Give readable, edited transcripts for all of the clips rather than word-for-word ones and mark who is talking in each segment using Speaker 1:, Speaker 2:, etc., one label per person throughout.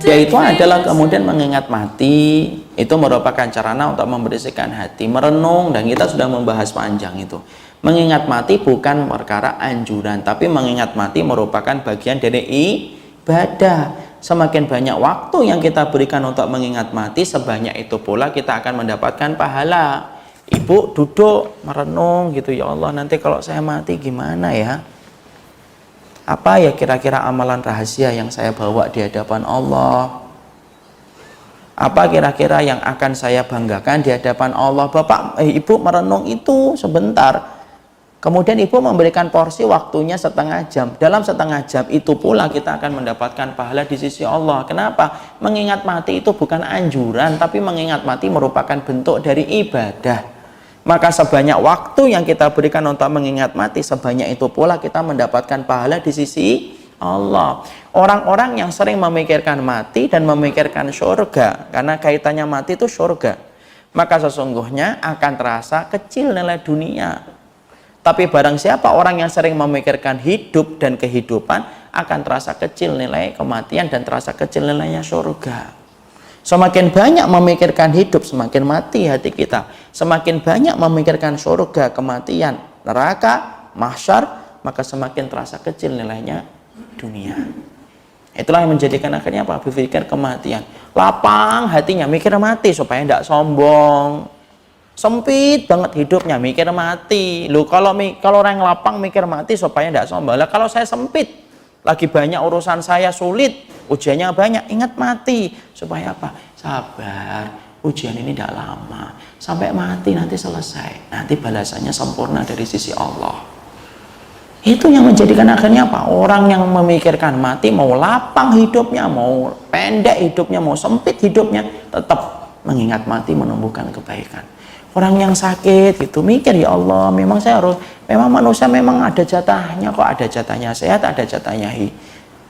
Speaker 1: Yaitu adalah kemudian mengingat mati. Itu merupakan sarana untuk membersihkan hati, merenung, dan kita sudah membahas panjang itu. Mengingat mati bukan perkara anjuran, tapi mengingat mati merupakan bagian dari ibadah. Semakin banyak waktu yang kita berikan untuk mengingat mati, sebanyak itu pula kita akan mendapatkan pahala. Ibu duduk merenung gitu, ya Allah, nanti kalau saya mati gimana ya? Apa ya kira-kira amalan rahasia yang saya bawa di hadapan Allah? Apa kira-kira yang akan saya banggakan di hadapan Allah? Ibu merenung itu sebentar. Kemudian ibu memberikan porsi waktunya setengah jam. Dalam setengah jam itu pula kita akan mendapatkan pahala di sisi Allah. Kenapa? Mengingat mati itu bukan anjuran, tapi mengingat mati merupakan bentuk dari ibadah. Maka sebanyak waktu yang kita berikan untuk mengingat mati, sebanyak itu pula kita mendapatkan pahala di sisi Allah. Orang-orang yang sering memikirkan mati dan memikirkan surga, karena kaitannya mati itu surga, maka sesungguhnya akan terasa kecil nilai dunia. Tapi barang siapa orang yang sering memikirkan hidup dan kehidupan, akan terasa kecil nilai kematian dan terasa kecil nilainya surga. Semakin banyak memikirkan hidup, semakin mati hati kita. Semakin banyak memikirkan surga, kematian, neraka, mahsyar, maka semakin terasa kecil nilainya dunia. Itulah yang menjadikan akhirnya apa? Berpikir kematian. Lapang hatinya, mikir mati supaya tidak sombong. Sempit banget hidupnya, mikir mati. Loh, kalau orang yang lapang mikir mati supaya tidak sombong. Lah, kalau saya sempit, lagi banyak urusan saya sulit, ujiannya banyak, ingat mati. Supaya apa? Sabar, ujian ini tidak lama, sampai mati nanti selesai, nanti balasannya sempurna dari sisi Allah. Itu yang menjadikan akhirnya apa? Orang yang memikirkan mati, mau lapang hidupnya, mau pendek hidupnya, mau sempit hidupnya, tetap mengingat mati menumbuhkan kebaikan. Orang yang sakit gitu mikir, ya Allah, memang manusia memang ada jatahnya, kok ada jatahnya sehat, ada jatahnya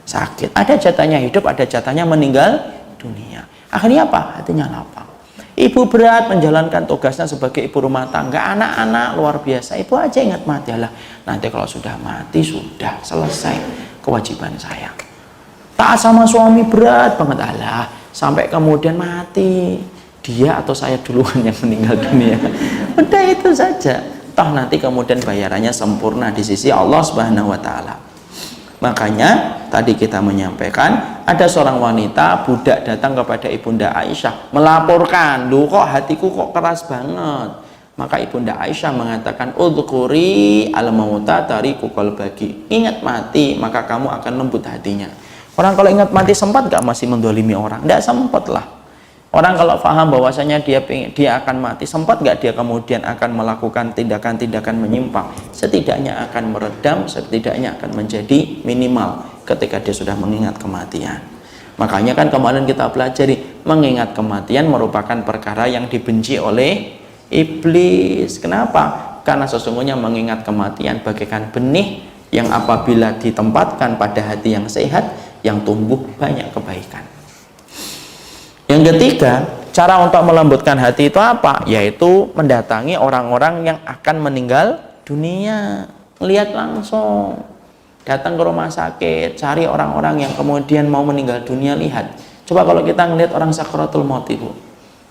Speaker 1: sakit, ada jatahnya hidup, ada jatahnya meninggal dunia. Akhirnya apa? Hatinya lapang. Ibu berat menjalankan tugasnya sebagai ibu rumah tangga, anak-anak luar biasa, ibu aja ingat mati. Lah, nanti kalau sudah mati, sudah selesai kewajiban saya. Taat sama suami berat banget, Allah, sampai kemudian mati, dia atau saya duluan yang meninggal dunia. Udah itu saja. Toh nanti kemudian bayarannya sempurna di sisi Allah Subhanahu wa taala. Makanya tadi kita menyampaikan, ada seorang wanita budak datang kepada Ibunda Aisyah melaporkan, "Loh, kok hatiku kok keras banget?" Maka Ibunda Aisyah mengatakan, "Udhkuri al-mauta tariku qalbaki." Ingat mati, maka kamu akan lembut hatinya. Orang kalau ingat mati sempat gak masih mendolimi orang? Tidak sempat lah. Orang kalau paham bahwasanya dia akan mati, sempat gak dia kemudian akan melakukan tindakan-tindakan menyimpang? Setidaknya akan meredam, setidaknya akan menjadi minimal ketika dia sudah mengingat kematian. Makanya kan kemarin kita pelajari, mengingat kematian merupakan perkara yang dibenci oleh iblis. Kenapa? Karena sesungguhnya mengingat kematian bagaikan benih yang apabila ditempatkan pada hati yang sehat, yang tumbuh banyak kebaikan. Yang ketiga, cara untuk melembutkan hati itu apa? Yaitu mendatangi orang-orang yang akan meninggal dunia. Lihat langsung, datang ke rumah sakit, cari orang-orang yang kemudian mau meninggal dunia, lihat. Coba kalau kita ngelihat orang sakaratul maut itu.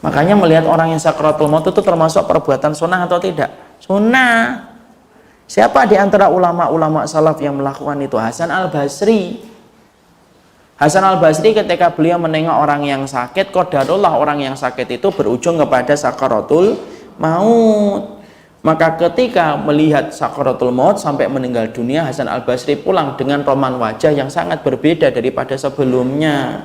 Speaker 1: Makanya melihat orang yang sakaratul maut itu termasuk perbuatan sunnah atau tidak? Sunnah. Siapa di antara ulama-ulama salaf yang melakukan itu? Hasan al-Basri. Hasan al-Basri ketika beliau menengok orang yang sakit, qadarullah orang yang sakit itu berujung kepada sakaratul maut. Maka ketika melihat sakaratul maut sampai meninggal dunia, Hasan al-Basri pulang dengan roman wajah yang sangat berbeda daripada sebelumnya.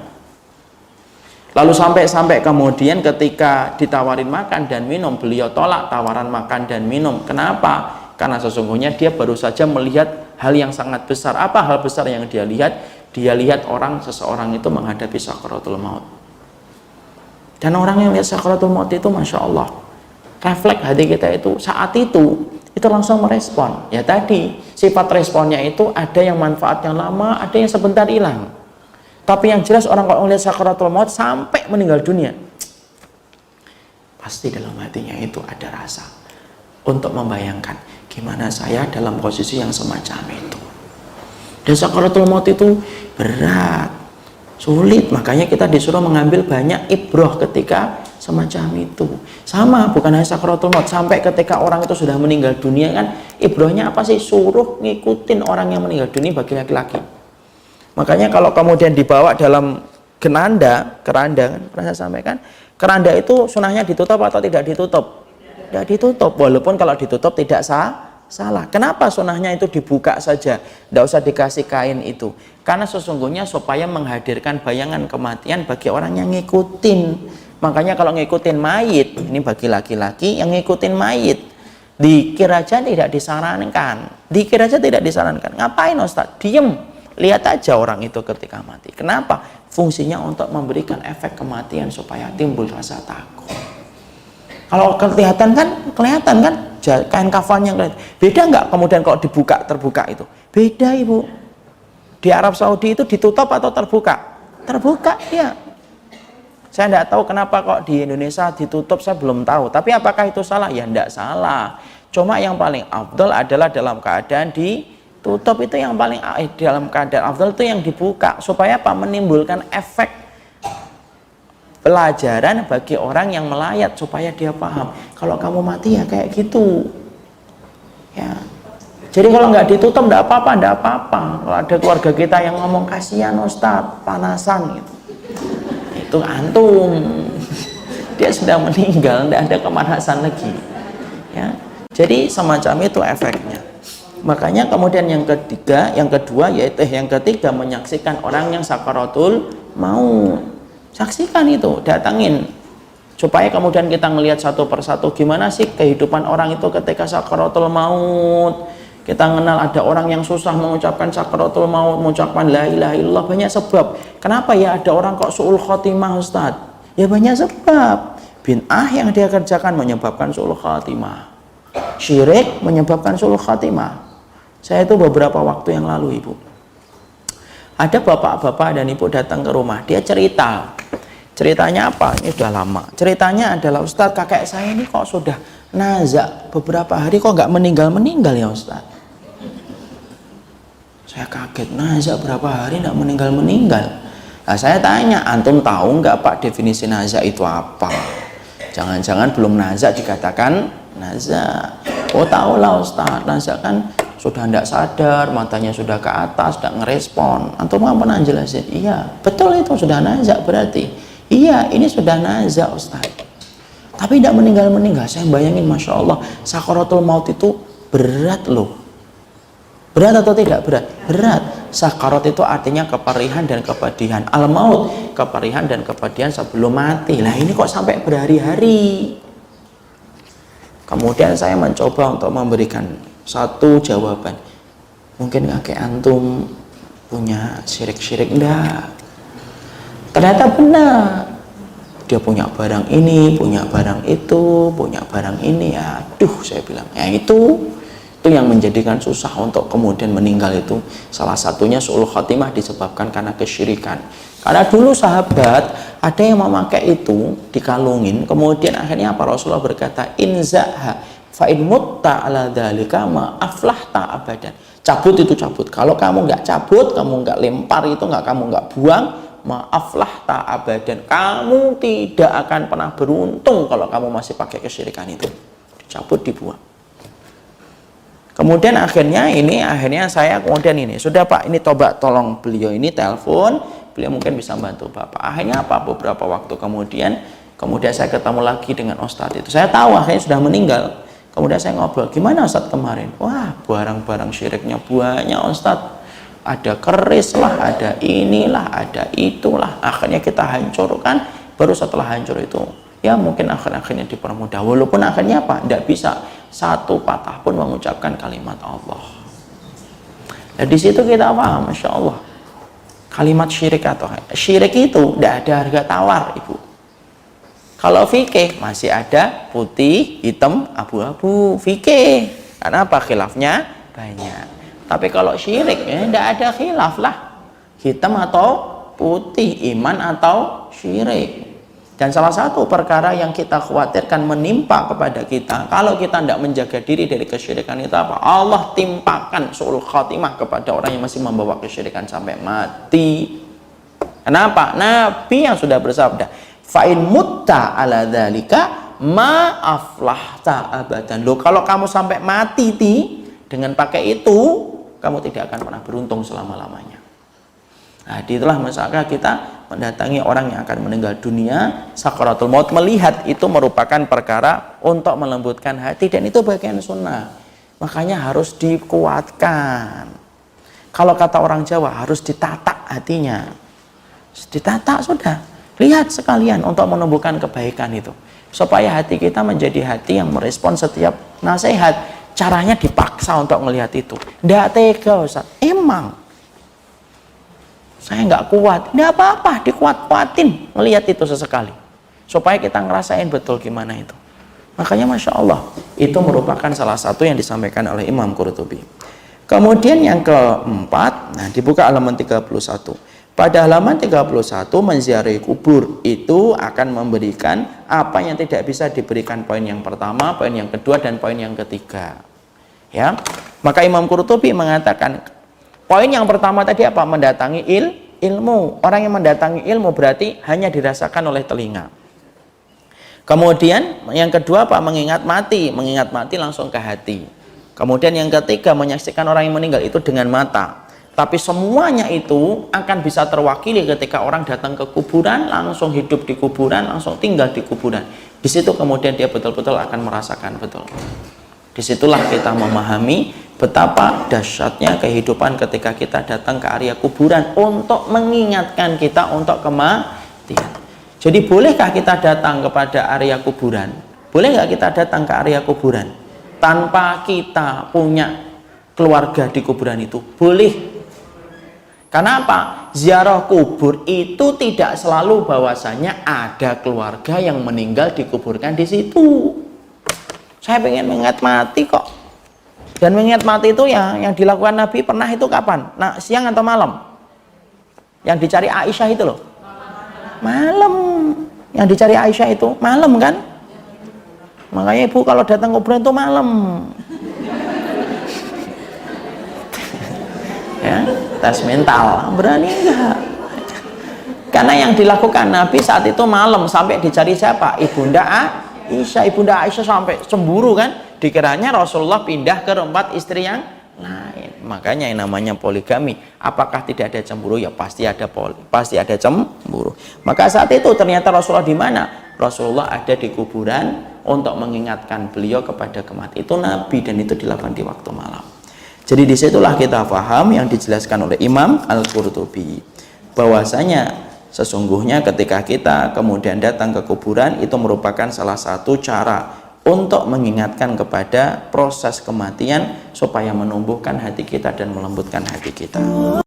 Speaker 1: Lalu sampai kemudian ketika ditawarin makan dan minum, beliau tolak tawaran makan dan minum. Kenapa? Karena sesungguhnya dia baru saja melihat hal yang sangat besar. Apa hal besar yang dia lihat? Dia lihat seseorang itu menghadapi sakaratul maut. Dan orang yang lihat sakaratul maut itu, Masya Allah, refleks hati kita itu saat itu langsung merespon. Ya tadi, sifat responnya itu ada yang manfaatnya lama, ada yang sebentar hilang. Tapi yang jelas orang kalau melihat sakaratul maut sampai meninggal dunia, pasti dalam hatinya itu ada rasa untuk membayangkan gimana saya dalam posisi yang semacam itu. Dan sakaratul maut itu berat. Sulit, makanya kita disuruh mengambil banyak ibroh ketika semacam itu. Sama, bukan hanya sakaratul maut, sampai ketika orang itu sudah meninggal dunia kan, ibrohnya apa sih? Suruh ngikutin orang yang meninggal dunia bagi laki-laki. Makanya kalau kemudian dibawa dalam keranda kan, pernah saya sampaikan, keranda itu sunahnya ditutup atau tidak ditutup? Tidak ditutup, walaupun kalau ditutup tidak salah. Kenapa sunahnya itu dibuka saja, tidak usah dikasih kain itu? Karena sesungguhnya supaya menghadirkan bayangan kematian bagi orang yang ngikutin. Makanya kalau ngikutin mayit, ini bagi laki-laki yang ngikutin mayit, dikir aja tidak disarankan. Ngapain Ustaz? Diem, lihat aja orang itu ketika mati. Kenapa? Fungsinya untuk memberikan efek kematian supaya timbul rasa takut. Kalau kelihatan kan kain kafannya kelihatan. Beda nggak kemudian kalau dibuka terbuka itu? Beda Ibu. Di Arab Saudi itu ditutup atau terbuka? Terbuka ya. Saya tidak tahu kenapa kok di Indonesia ditutup, saya belum tahu. Tapi apakah itu salah? Ya tidak salah. Cuma yang paling afdal adalah dalam keadaan ditutup, itu yang paling dalam keadaan afdal itu yang dibuka. Supaya apa? Menimbulkan efek pelajaran bagi orang yang melayat supaya dia paham. Kalau kamu mati ya kayak gitu. Ya. Jadi kalau nggak ditutup nggak apa-apa. Kalau ada keluarga kita yang ngomong kasihan Ustadz, panasan gitu. Itu antum. Dia sudah meninggal, tidak ada kemanasan lagi. Ya. Jadi semacam itu efeknya. Makanya kemudian yang kedua yang ketiga menyaksikan orang yang sakaratul maut. Saksikan itu, datangin. Supaya kemudian kita melihat satu persatu gimana sih kehidupan orang itu ketika sakaratul maut. Kita kenal ada orang yang susah mengucapkan sakaratul maut, mengucapkan la ilaha illallah, banyak sebab. Kenapa ya ada orang kok su'ul khotimah Ustaz? Ya banyak sebab. Bid'ah yang dia kerjakan menyebabkan su'ul khotimah. Syirik menyebabkan su'ul khotimah. Saya itu beberapa waktu yang lalu Ibu, ada bapak-bapak dan ibu datang ke rumah, dia cerita. Ceritanya apa? Ini udah lama. Ceritanya adalah Ustadz, kakek saya ini kok sudah nazak beberapa hari kok nggak meninggal ya Ustadz. Saya kaget, nazak berapa hari nggak meninggal. Nah, saya tanya, antum tahu nggak Pak definisi nazak itu apa? Jangan-jangan belum nazak dikatakan nazak. Oh tahu lah Ustadz, nazak kan sudah tidak sadar, matanya sudah ke atas, tidak ngerespon. Antum mau pernah jelasin? Iya, betul itu sudah nazak berarti. Iya, ini sudah nazak Ustaz. Tapi tidak meninggal. Saya bayangin, Masya Allah, sakaratul maut itu berat loh. Berat atau tidak? Berat. Sakarat itu artinya keperihan dan kepedihan. Al-maut, keperihan dan kepedihan sebelum mati. Lah ini kok sampai berhari-hari? Kemudian saya mencoba untuk memberikan satu jawaban. Mungkin kakek antum punya syirik-syirik? Enggak. Ternyata benar. Dia punya barang ini, punya barang itu, punya barang ini. Aduh, saya bilang, ya itu yang menjadikan susah untuk kemudian meninggal itu. Salah satunya su'ul khotimah disebabkan karena kesyirikan. Karena dulu sahabat ada yang memakai itu dikalungin, kemudian akhirnya apa? Rasulullah berkata, inzaha fa in mutta ala dzalika ma aflahta abadan. Cabut itu cabut. Kalau kamu nggak cabut, kamu nggak lempar itu, kamu nggak buang, maaflah tak abadan, kamu tidak akan pernah beruntung kalau kamu masih pakai kesyirikan itu. Dicabut, dibuang. Kemudian akhirnya saya sudah Pak, ini coba tolong beliau ini telepon, beliau mungkin bisa bantu Bapak. Akhirnya apa? Beberapa waktu kemudian saya ketemu lagi dengan Ustadz itu. Saya tahu akhirnya sudah meninggal. Kemudian saya ngobrol, gimana Ustadz kemarin? Wah, barang-barang syiriknya banyak Ustadz. Ada keris lah, ada inilah, ada itulah. Akhirnya kita hancurkan. Baru setelah hancur itu, ya mungkin akhirnya dipermudah. Walaupun akhirnya apa? Tidak bisa satu patah pun mengucapkan kalimat Allah. Nah di situ kita paham, Masya Allah. Kalimat syirik atau syirik itu tidak ada harga tawar, Ibu. Kalau fikih masih ada putih, hitam, abu-abu. Fikih. Karena apa? Khilafnya banyak. Tapi kalau syirik ya tidak ada khilaf lah, hitam atau putih, iman atau syirik. Dan salah satu perkara yang kita khawatirkan menimpa kepada kita kalau kita tidak menjaga diri dari kesyirikan itu apa? Allah timpakan su'ul khatimah kepada orang yang masih membawa kesyirikan sampai mati. Kenapa? Nabi yang sudah bersabda, fa'in mutta ala dzalika ma aflahta abadan. Loh, kalau kamu sampai mati dengan pakai itu, kamu tidak akan pernah beruntung selama-lamanya. Nah, itulah maka kita mendatangi orang yang akan meninggal dunia, sakaratul maut, melihat itu merupakan perkara untuk melembutkan hati, dan itu bagian sunnah. Makanya harus dikuatkan. Kalau kata orang Jawa, harus ditata hatinya. Ditata sudah, lihat sekalian untuk menumbuhkan kebaikan itu, supaya hati kita menjadi hati yang merespon setiap nasihat. Caranya dipaksa untuk melihat itu, tidak tega Ustaz, emang saya nggak kuat, tidak apa-apa, dikuat-kuatin melihat itu sesekali, supaya kita ngerasain betul gimana itu. Makanya Masya Allah, itu merupakan salah satu yang disampaikan oleh Imam Qurtubi. Kemudian yang keempat, nah dibuka halaman 31. Pada halaman 31, menziarahi kubur itu akan memberikan apa yang tidak bisa diberikan poin yang pertama, poin yang kedua, dan poin yang ketiga. Ya, maka Imam Qurtubi mengatakan poin yang pertama tadi apa? Mendatangi ilmu. Orang yang mendatangi ilmu berarti hanya dirasakan oleh telinga. Kemudian yang kedua apa? Mengingat mati langsung ke hati. Kemudian yang ketiga, menyaksikan orang yang meninggal itu dengan mata. Tapi semuanya itu akan bisa terwakili ketika orang datang ke kuburan, langsung hidup di kuburan, langsung tinggal di kuburan. Di situ kemudian dia betul-betul akan merasakan betul. Disitulah kita memahami betapa dahsyatnya kehidupan ketika kita datang ke area kuburan untuk mengingatkan kita untuk kematian. Jadi bolehkah kita datang kepada area kuburan? Boleh nggak kita datang ke area kuburan tanpa kita punya keluarga di kuburan itu? Boleh. Karena apa? Ziarah kubur itu tidak selalu bahwasanya ada keluarga yang meninggal dikuburkan di situ. Saya pengen mengingat mati kok. Dan mengingat mati itu ya yang dilakukan Nabi pernah itu kapan? Nah, siang atau malam? Yang dicari Aisyah itu loh. Malam. Yang dicari Aisyah itu malam kan? Makanya ibu kalau datang kuburan itu malam. Ya, tes mental, berani enggak? Karena yang dilakukan Nabi saat itu malam, sampai dicari siapa? Ibunda Aisyah sampai cemburu kan? Dikiranya Rasulullah pindah ke tempat istri yang lain. Makanya yang namanya poligami, apakah tidak ada cemburu? Ya pasti ada cemburu. Maka saat itu ternyata Rasulullah di mana? Rasulullah ada di kuburan untuk mengingatkan beliau kepada kematian. Itu Nabi, dan itu dilakukan di waktu malam. Jadi disitulah kita paham yang dijelaskan oleh Imam Al-Qurtubi, bahwasanya sesungguhnya ketika kita kemudian datang ke kuburan itu merupakan salah satu cara untuk mengingatkan kepada proses kematian supaya menumbuhkan hati kita dan melembutkan hati kita.